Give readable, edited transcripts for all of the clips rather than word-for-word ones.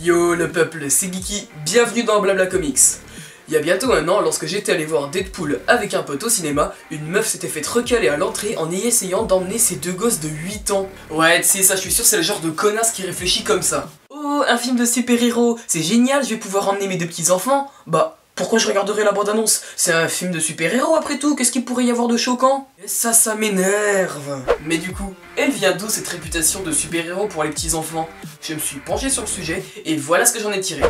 Yo le peuple, c'est Geeky, bienvenue dans Blabla Comics. Il y a bientôt un an, lorsque j'étais allé voir Deadpool avec un pote au cinéma, une meuf s'était fait recaler à l'entrée en y essayant d'emmener ses deux gosses de 8 ans. Ouais, tu sais, ça je suis sûr c'est le genre de connasse qui réfléchit comme ça. Oh, un film de super-héros, c'est génial, je vais pouvoir emmener mes deux petits enfants. Bah, pourquoi je regarderais la bande-annonce? C'est un film de super-héros après tout, qu'est-ce qu'il pourrait y avoir de choquant? Et ça m'énerve. Mais du coup, elle vient d'où cette réputation de super-héros pour les petits enfants? Je me suis penché sur le sujet et voilà ce que j'en ai tiré.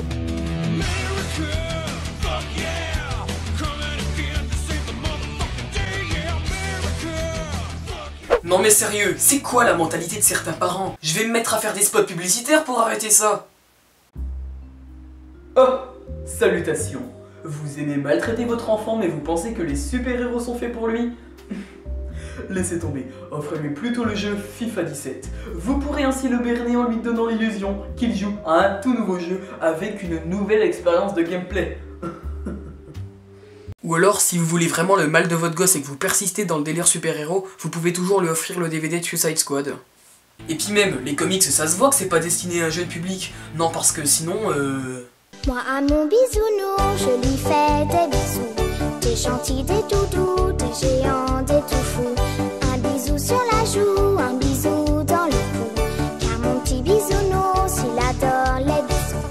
Non mais sérieux, c'est quoi la mentalité de certains parents? Je vais me mettre à faire des spots publicitaires pour arrêter ça. Oh, salutations. Vous aimez maltraiter votre enfant mais vous pensez que les super-héros sont faits pour lui? Laissez tomber, offrez-lui plutôt le jeu FIFA 17. Vous pourrez ainsi le berner en lui donnant l'illusion qu'il joue à un tout nouveau jeu avec une nouvelle expérience de gameplay. Ou alors, si vous voulez vraiment le mal de votre gosse et que vous persistez dans le délire super-héros, vous pouvez toujours lui offrir le DVD de Suicide Squad. Et puis même, les comics, ça se voit que c'est pas destiné à un jeune public. Non, parce que sinon, Moi à mon bisounours, je lui fais des bisous. Des gentils, des doudous, des géants, des tout fous. Un bisou sur la joue, un bisou dans le cou. Car mon petit bisounours, il adore les bisous.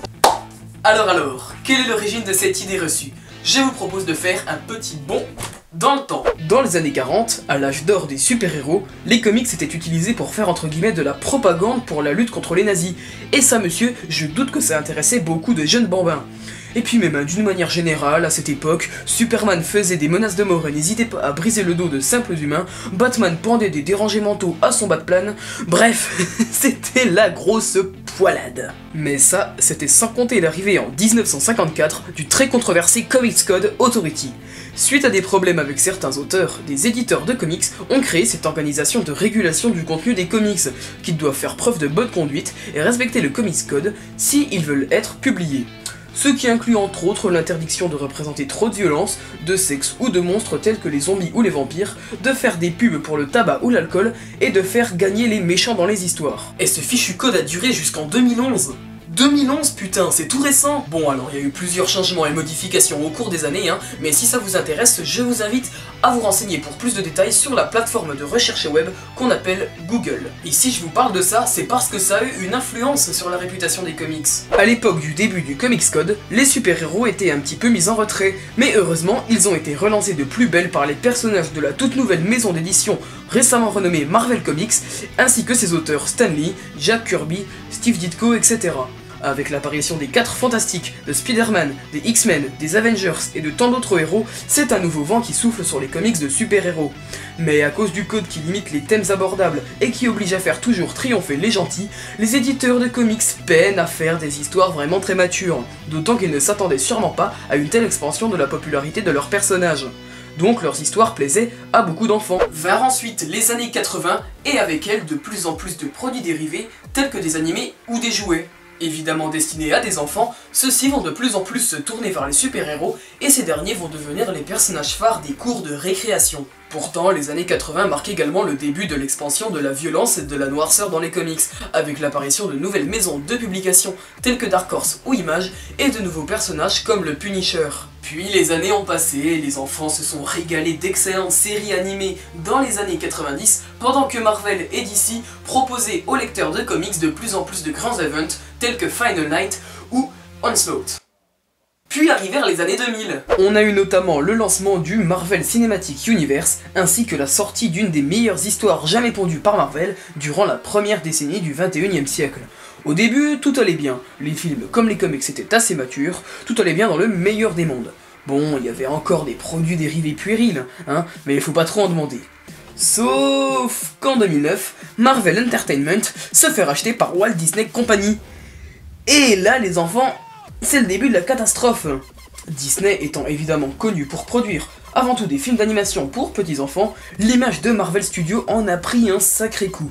Alors, quelle est l'origine de cette idée reçue? Je vous propose de faire un petit bond dans le temps. Dans les années 40, à l'âge d'or des super-héros, les comics étaient utilisés pour faire entre guillemets de la propagande pour la lutte contre les nazis. Et ça monsieur, je doute que ça intéressait beaucoup de jeunes bambins. Et puis même d'une manière générale, à cette époque, Superman faisait des menaces de mort et n'hésitait pas à briser le dos de simples humains, Batman pendait des dérangés mentaux à son Batplane, bref, c'était la grosse poilade. Mais ça, c'était sans compter l'arrivée en 1954 du très controversé Comics Code Authority. Suite à des problèmes avec certains auteurs, des éditeurs de comics ont créé cette organisation de régulation du contenu des comics, qui doivent faire preuve de bonne conduite et respecter le Comics Code s'ils veulent être publiés. Ce qui inclut entre autres l'interdiction de représenter trop de violence, de sexe ou de monstres tels que les zombies ou les vampires, de faire des pubs pour le tabac ou l'alcool, et de faire gagner les méchants dans les histoires. Et ce fichu code a duré jusqu'en 2011. 2011 putain, c'est tout récent. Bon alors il y a eu plusieurs changements et modifications au cours des années, mais si ça vous intéresse, je vous invite à vous renseigner pour plus de détails sur la plateforme de recherche web qu'on appelle Google. Et si je vous parle de ça, c'est parce que ça a eu une influence sur la réputation des comics. À l'époque du début du Comics Code, les super-héros étaient un petit peu mis en retrait, mais heureusement ils ont été relancés de plus belle par les personnages de la toute nouvelle maison d'édition récemment renommée Marvel Comics, ainsi que ses auteurs Stan Lee, Jack Kirby, Steve Ditko, etc. Avec l'apparition des 4 Fantastiques, de Spider-Man, des X-Men, des Avengers et de tant d'autres héros, c'est un nouveau vent qui souffle sur les comics de super-héros. Mais à cause du code qui limite les thèmes abordables et qui oblige à faire toujours triompher les gentils, les éditeurs de comics peinent à faire des histoires vraiment très matures, d'autant qu'ils ne s'attendaient sûrement pas à une telle expansion de la popularité de leurs personnages. Donc leurs histoires plaisaient à beaucoup d'enfants. Vinrent ensuite les années 80 et avec elles de plus en plus de produits dérivés tels que des animés ou des jouets. Évidemment destinés à des enfants, ceux-ci vont de plus en plus se tourner vers les super-héros et ces derniers vont devenir les personnages phares des cours de récréation. Pourtant, les années 80 marquent également le début de l'expansion de la violence et de la noirceur dans les comics, avec l'apparition de nouvelles maisons de publication telles que Dark Horse ou Image et de nouveaux personnages comme le Punisher. Puis les années ont passé et les enfants se sont régalés d'excellentes séries animées dans les années 90, pendant que Marvel et DC proposaient aux lecteurs de comics de plus en plus de grands events tels que Final Night ou Onslaught. Puis arrivèrent les années 2000. On a eu notamment le lancement du Marvel Cinematic Universe, ainsi que la sortie d'une des meilleures histoires jamais pondues par Marvel durant la première décennie du 21e siècle. Au début, tout allait bien, les films comme les comics étaient assez matures, tout allait bien dans le meilleur des mondes. Bon, il y avait encore des produits dérivés puérils, mais il faut pas trop en demander. Sauf qu'en 2009, Marvel Entertainment se fait racheter par Walt Disney Company. Et là, les enfants, c'est le début de la catastrophe. Disney étant évidemment connu pour produire avant tout des films d'animation pour petits enfants, l'image de Marvel Studios en a pris un sacré coup.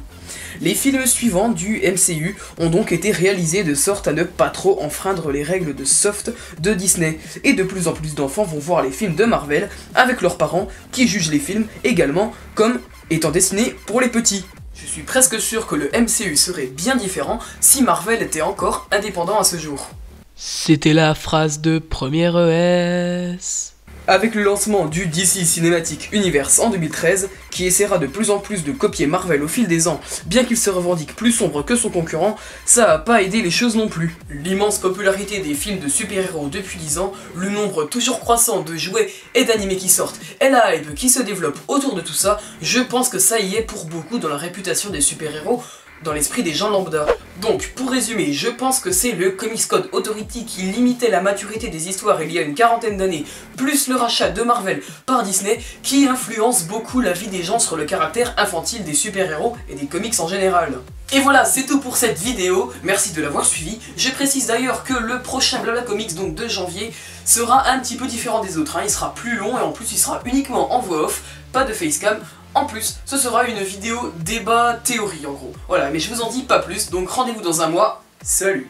Les films suivants du MCU ont donc été réalisés de sorte à ne pas trop enfreindre les règles de soft de Disney, et de plus en plus d'enfants vont voir les films de Marvel avec leurs parents qui jugent les films également comme étant destinés pour les petits. Je suis presque sûr que le MCU serait bien différent si Marvel était encore indépendant à ce jour. C'était la phrase de première ES. Avec le lancement du DC Cinematic Universe en 2013, qui essaiera de plus en plus de copier Marvel au fil des ans, bien qu'il se revendique plus sombre que son concurrent, ça a pas aidé les choses non plus. L'immense popularité des films de super-héros depuis 10 ans, le nombre toujours croissant de jouets et d'animés qui sortent, et la hype qui se développe autour de tout ça, je pense que ça y est pour beaucoup dans la réputation des super-héros, dans l'esprit des gens lambda. Donc, pour résumer, je pense que c'est le Comics Code Authority qui limitait la maturité des histoires il y a une quarantaine d'années, plus le rachat de Marvel par Disney, qui influence beaucoup la vie des gens sur le caractère infantile des super-héros et des comics en général. Et voilà, c'est tout pour cette vidéo, merci de l'avoir suivi. Je précise d'ailleurs que le prochain Blabla Comics, donc de janvier, sera un petit peu différent des autres, il sera plus long et en plus il sera uniquement en voix off, pas de facecam. En plus, ce sera une vidéo débat théorie en gros. Voilà, mais je vous en dis pas plus, donc rendez-vous dans un mois. Salut!